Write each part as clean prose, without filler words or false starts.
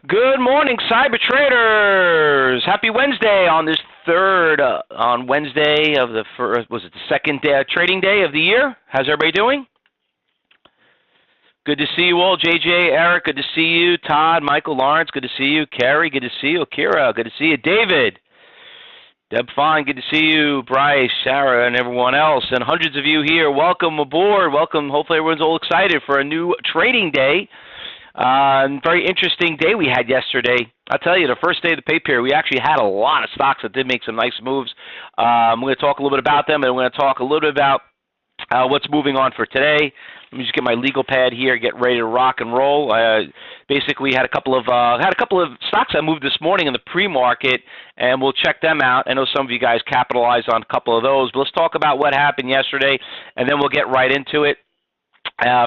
Good morning, cyber traders. Happy Wednesday on this on Wednesday of the first, was it the second day, trading day of the year? How's everybody doing? Good to see you all. JJ, Eric, good to see you. Todd, Michael, Lawrence, good to see you. Carrie, good to see you. Kira, good to see you. David, Deb Fine, good to see you. Bryce, Sarah, and everyone else. And hundreds of you here. Welcome aboard. Welcome. Hopefully everyone's all excited for a new trading day. Very interesting day we had yesterday. I'll tell you, the first day of the pay period, we actually had a lot of stocks that did make some nice moves. We're going to talk a little bit about them, and we're going to talk a little bit about what's moving on for today. Let me just get my legal pad here, get ready to rock and roll. Basically, had a couple of stocks that moved this morning in the pre-market, and we'll check them out. I know some of you guys capitalized on a couple of those, but let's talk about what happened yesterday, and then we'll get right into it.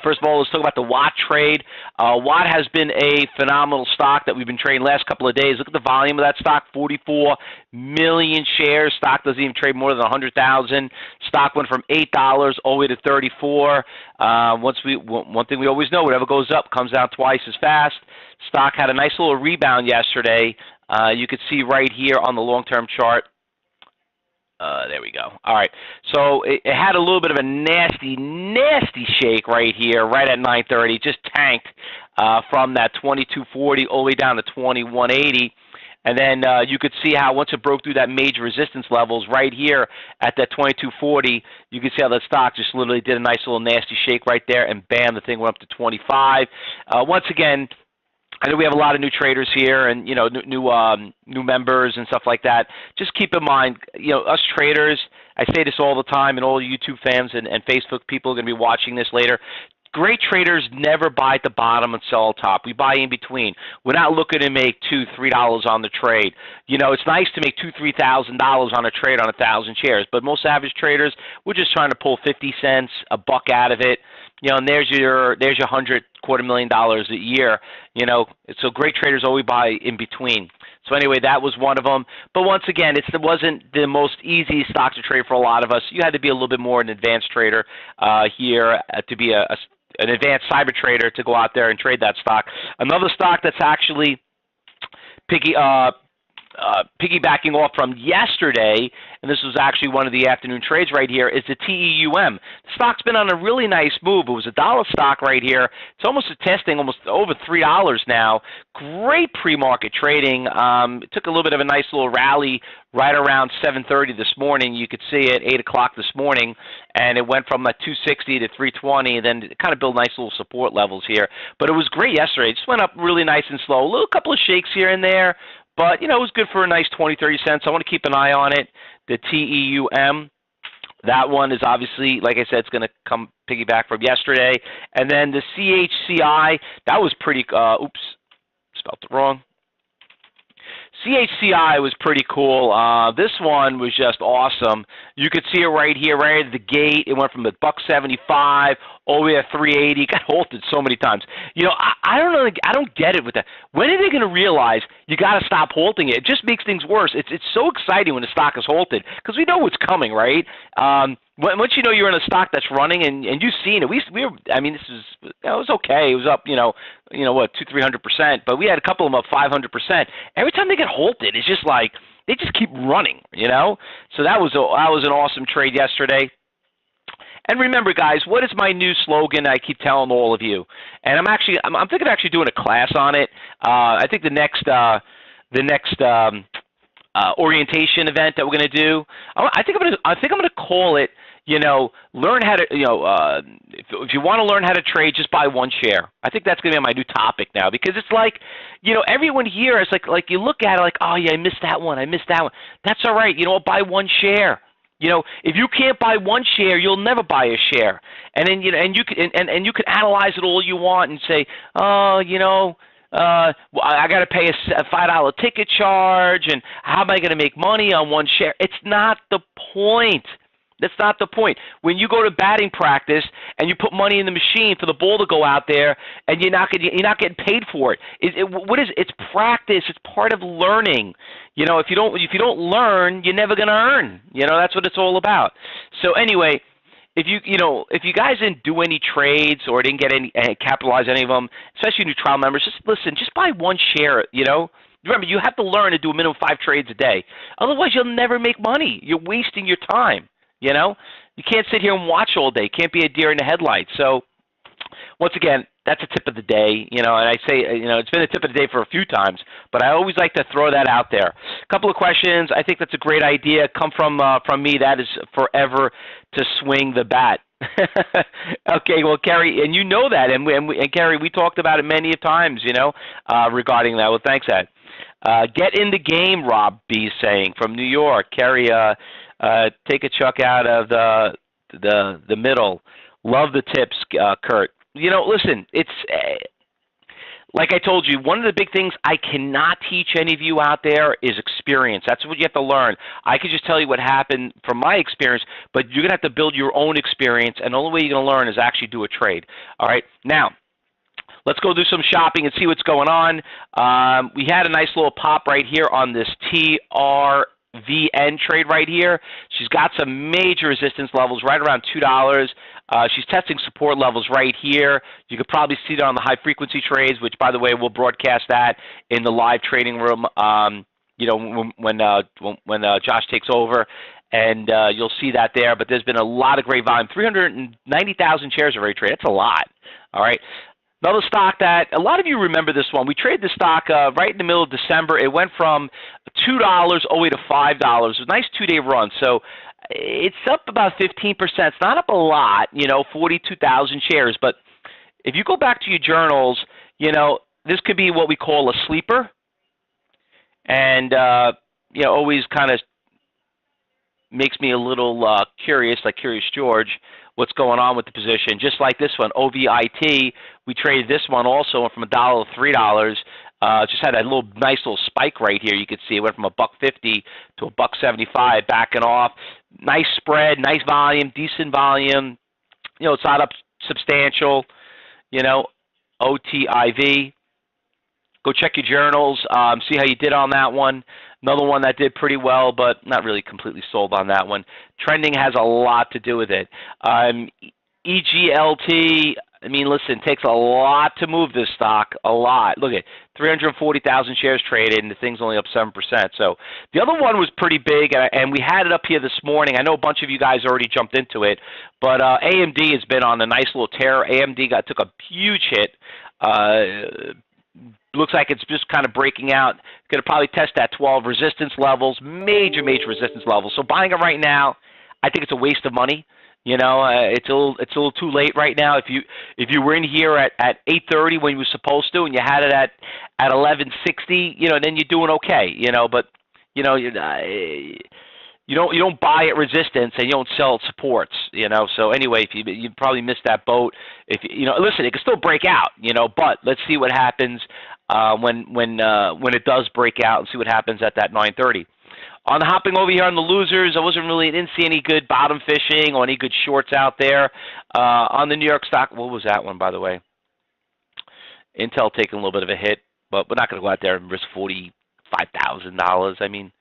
First of all, let's talk about the Watt trade. Watt has been a phenomenal stock that we've been trading the last couple of days. Look at the volume of that stock, 44 million shares. Stock doesn't even trade more than 100,000. Stock went from $8 all the way to 34. One thing we always know, whatever goes up comes down twice as fast. Stock had a nice little rebound yesterday. You could see right here on the long-term chart. There we go. All right. So it had a little bit of a nasty shake right here, right at 9:30. Just tanked from that 2240 all the way down to 2180. And then you could see how once it broke through that major resistance levels right here at that 2240, you could see how that stock just literally did a nice little nasty shake right there, and bam, the thing went up to 25. Once again, I know we have a lot of new traders here, and new members and stuff like that. Just keep in mind, us traders. I say this all the time, and all YouTube fans and Facebook people are going to be watching this later. Great traders never buy at the bottom and sell at top. We buy in between. We're not looking to make $2, $3 on the trade. It's nice to make $2,000, $3,000 on a trade on 1,000 shares, but most average traders, we're just trying to pull 50 cents, a buck out of it. And there's your $250,000 a year. So great traders always buy in between. So anyway, that was one of them. But once again, it wasn't the most easy stock to trade for a lot of us. You had to be a little bit more an advanced trader here to be an advanced cyber trader to go out there and trade that stock. Another stock that's actually piggybacking off from yesterday, and this was actually one of the afternoon trades right here, is the TEUM. The stock's been on a really nice move. It was a dollar stock right here. It's almost testing almost over $3 now. Great pre-market trading. It took a little bit of a nice little rally right around 7:30 this morning. You could see it 8 o'clock this morning, and it went from 260 to 320, and then it kind of built nice little support levels here. But it was great yesterday. It just went up really nice and slow. A couple of shakes here and there. But, it was good for a nice 20, 30 cents. I want to keep an eye on it. The TEUM, that one is obviously, like I said, it's going to come piggyback from yesterday. And then the CHCI, that was pretty, oops, spelled it wrong. CHCI was pretty cool. This one was just awesome. You could see it right here, right at the gate. It went from $1.75 all the way to 380. Got halted so many times. I don't know. I don't get it with that. When are they going to realize you got to stop halting it? It just makes things worse. It's so exciting when the stock is halted because we know what's coming, right? Once you're in a stock that's running and you've seen it, we were. I mean, it was okay. It was up, 200-300%, but we had a couple of them up 500%. Every time they get halted, it's just like they just keep running, So that was an awesome trade yesterday. And remember, guys, what is my new slogan I keep telling all of you? And I'm thinking of actually doing a class on it. I think the next orientation event that we're going to do, I think I'm going to call it, learn how to, if you want to learn how to trade, just buy one share. I think that's going to be my new topic now, because it's like, everyone here is like you look at it like, oh yeah, I missed that one. That's all right. Buy one share. If you can't buy one share, you'll never buy a share. And then, and you can analyze it all you want and say, oh, I got to pay a $5 ticket charge, and how am I going to make money on one share? It's not the point. That's not the point. When you go to batting practice and you put money in the machine for the ball to go out there, and you're not getting paid for it. It's practice. It's part of learning. If you don't learn, you're never going to earn. That's what it's all about. So anyway, if you guys didn't do any trades or didn't get any capitalize any of them, especially new trial members, just listen, just buy one share. Remember, you have to learn to do a minimum 5 trades a day. Otherwise, you'll never make money. You're wasting your time. You can't sit here and watch all day. Can't be a deer in the headlights. So, once again, that's a tip of the day. And I say, it's been a tip of the day for a few times, but I always like to throw that out there. A couple of questions. I think that's a great idea. Come from me. That is forever to swing the bat. Okay, well, Kerry, and you know that, and Kerry, we talked about it many times, regarding that. Well, thanks, Ed. Get in the game, Rob B. saying from New York. Kerry, take a chuck out of the middle. Love the tips, Kurt. Listen, it's like I told you, one of the big things I cannot teach any of you out there is experience. That's what you have to learn. I could just tell you what happened from my experience, but you're going to have to build your own experience, and the only way you're going to learn is actually do a trade. All right? Now, let's go do some shopping and see what's going on. We had a nice little pop right here on this TRVN trade right here. She's got some major resistance levels right around $2. She's testing support levels right here. You could probably see that on the high-frequency trades, which, by the way, we'll broadcast that in the live trading room, when Josh takes over, and you'll see that there. But there's been a lot of great volume. 390,000 shares already traded. That's a lot, all right? Another stock that a lot of you remember this one. We traded this stock right in the middle of December. It went from $2 all the way to $5. It was a nice 2-day run. So it's up about 15%. It's not up a lot, 42,000 shares. But if you go back to your journals, this could be what we call a sleeper. And, always kind of makes me a little curious, like Curious George, what's going on with the position. Just like this one, OVIT, we traded this one also, went from $1 to $3. Just had a nice little spike right here. You could see it went from $1.50 to $1.75, backing off. Nice spread, nice volume, decent volume. It's not up substantial. OTIV. Go check your journals, see how you did on that one. Another one that did pretty well, but not really completely sold on that one. Trending has a lot to do with it. EGLT, listen, it takes a lot to move this stock, a lot. Look at 340,000 shares traded, and the thing's only up 7%. So the other one was pretty big, and we had it up here this morning. I know a bunch of you guys already jumped into it, but AMD has been on a nice little tear. AMD took a huge hit. Looks like it's just kind of breaking out. Going to probably test that 12 resistance levels, major resistance levels. So buying it right now, I think it's a waste of money. It's a little too late right now. If you were in here at 8:30 when you were supposed to, and you had it at 11:60, then you're doing okay. But you don't buy at resistance and you don't sell at supports. So anyway, if you probably missed that boat. If listen, it can still break out. But let's see what happens when it does break out, and see what happens at that 9:30. On the hopping over here on the losers, didn't see any good bottom fishing or any good shorts out there. On the New York stock, what was that one, by the way? Intel taking a little bit of a hit, but we're not going to go out there and risk $45,000.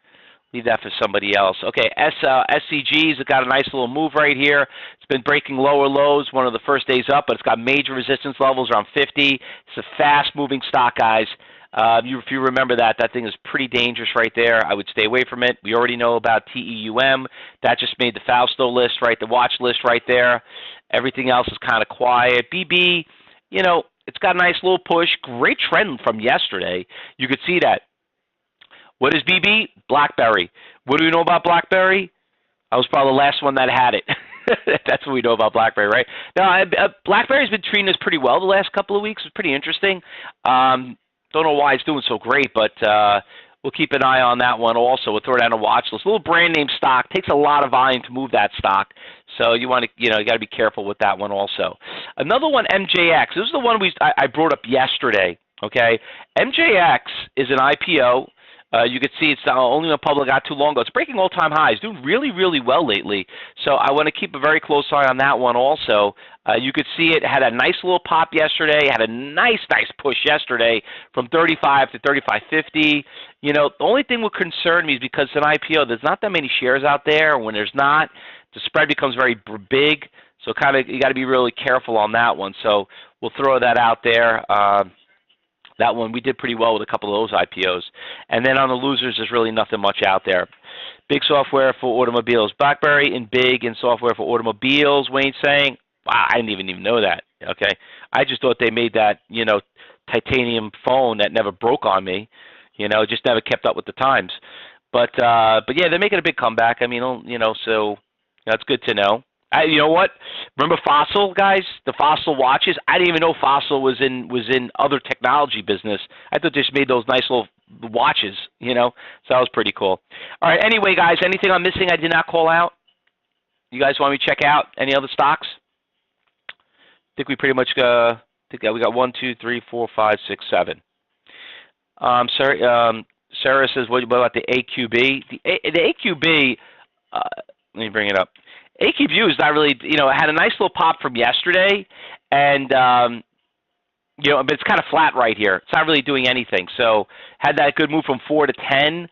Leave that for somebody else. Okay, SCGs have got a nice little move right here. It's been breaking lower lows, one of the first days up, but it's got major resistance levels around 50. It's a fast-moving stock, guys. If you remember that thing is pretty dangerous right there. I would stay away from it. We already know about TEUM. That just made the Fausto list, right, the watch list right there. Everything else is kind of quiet. BB, it's got a nice little push. Great trend from yesterday. You could see that. What is BB? BlackBerry. What do we know about BlackBerry? I was probably the last one that had it. That's what we know about BlackBerry, right? Now, BlackBerry's been treating us pretty well the last couple of weeks. It's pretty interesting. Don't know why it's doing so great, but we'll keep an eye on that one also. We'll throw it on a watch list. A little brand name stock. Takes a lot of volume to move that stock. So you want to, you got to be careful with that one also. Another one, MJX. This is the one I brought up yesterday, okay? MJX is an IPO. You could see it's only went public not too long ago. It's breaking all-time highs, doing really, really well lately. So I want to keep a very close eye on that one also. You could see it had a nice little pop yesterday, had a nice push yesterday from 35 to 35.50. The only thing would concern me is because it's an IPO, there's not that many shares out there. When there's not, the spread becomes very big. So kind of you got to be really careful on that one. So we'll throw that out there. That one we did pretty well with a couple of those IPOs. And then on the losers, there's really nothing much out there. Big software for automobiles. BlackBerry in big in software for automobiles. Wayne's saying, wow, I didn't even know that. Okay, I just thought they made that titanium phone that never broke on me. Just never kept up with the times. But yeah, they're making a big comeback. I mean, so that's good to know. You know what? Remember Fossil, guys? The Fossil watches. I didn't even know Fossil was in other technology business. I thought they just made those nice little watches. So that was pretty cool. All right. Anyway, guys, anything I'm missing I did not call out? You guys want me to check out any other stocks? I think we pretty much think we got 1, 2, 3, 4, 5, 6, 7. Sarah says, what about the AQB? The AQB. Let me bring it up. AQB is not really, it had a nice little pop from yesterday, and but it's kind of flat right here. It's not really doing anything. So had that good move from 4 to 10.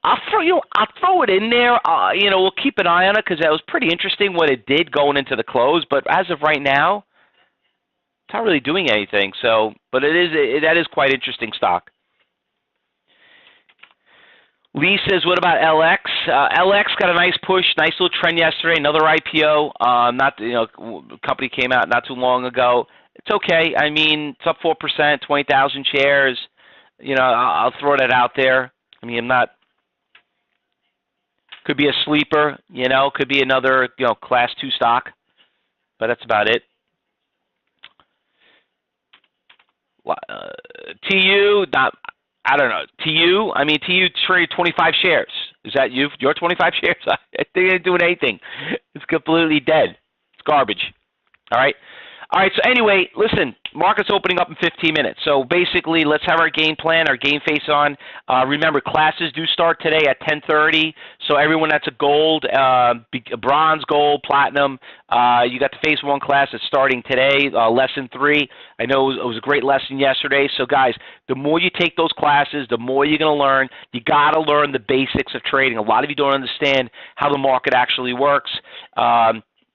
I'll throw it in there. We'll keep an eye on it because that was pretty interesting what it did going into the close. But as of right now, it's not really doing anything. So, but that is quite interesting stock. Lee says, what about LX? LX got a nice push, nice little trend yesterday, another IPO. Company came out not too long ago. It's okay. I mean, it's up 4%, 20,000 shares. I'll throw that out there. I mean, could be a sleeper, could be another, class 2 stock, but that's about it. TU, I don't know. TU traded 25 shares. Is that you? Your 25 shares? I think they ain't doing anything. It's completely dead. It's garbage. All right. So anyway, listen, market's opening up in 15 minutes. So basically, let's have our game plan, our game face on. Remember, classes do start today at 10:30. So everyone that's a gold, bronze, gold, platinum, you got the phase 1 class that's starting today, lesson 3. I know it was a great lesson yesterday. So guys, the more you take those classes, the more you're going to learn. You got to learn the basics of trading. A lot of you don't understand how the market actually works.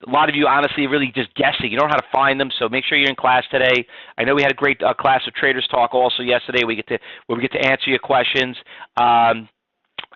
A lot of you, honestly, really just guessing. You don't know how to find them, so make sure you're in class today. I know we had a great class of Traders Talk also yesterday. We get to answer your questions.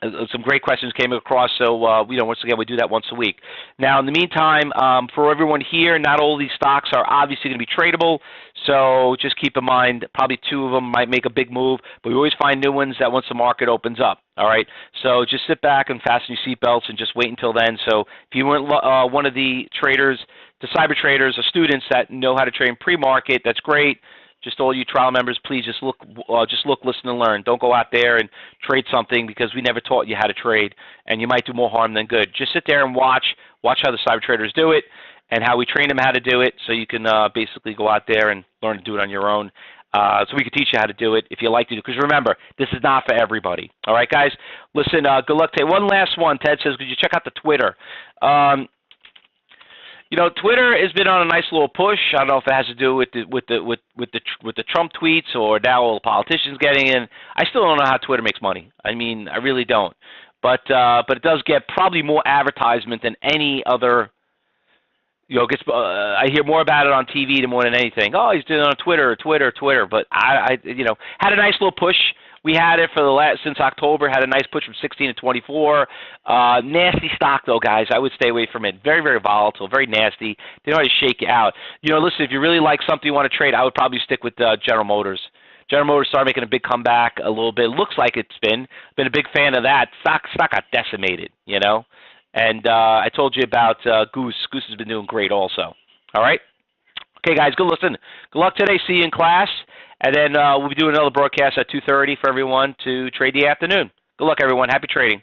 Some great questions came across, so once again, we do that once a week. Now, in the meantime, for everyone here, not all of these stocks are obviously going to be tradable, so just keep in mind, probably 2 of them might make a big move, but we always find new ones that once the market opens up. All right, so just sit back and fasten your seatbelts and just wait until then. So if you weren't one of the traders, the cyber traders or students that know how to trade in pre-market, that's great. Just all you trial members, please just look, listen, and learn. Don't go out there and trade something because we never taught you how to trade, and you might do more harm than good. Just sit there and watch how the cyber traders do it and how we train them how to do it, so you can basically go out there and learn to do it on your own. So we can teach you how to do it if you like to do it. Because remember, this is not for everybody. All right, guys? Listen, good luck today. One last one. Ted says, could you check out the Twitter? Twitter has been on a nice little push. I don't know if it has to do with the Trump tweets or now all the politicians getting in. I still don't know how Twitter makes money. I mean, I really don't. But it does get probably more advertisement than any other. I hear more about it on TV than more than anything. Oh, he's doing it on Twitter. But I had a nice little push. We had it since October. Had a nice push from 16 to 24. Nasty stock though, guys. I would stay away from it. Very, very volatile. Very nasty. They know how to shake you out. Listen, if you really like something you want to trade, I would probably stick with General Motors. General Motors started making a big comeback a little bit. Looks like it's been a big fan of that. Stock got decimated. And I told you about Goose. Goose has been doing great also. All right? Okay, guys, good luck today. See you in class. And then we'll be doing another broadcast at 2:30 for everyone to trade the afternoon. Good luck, everyone. Happy trading.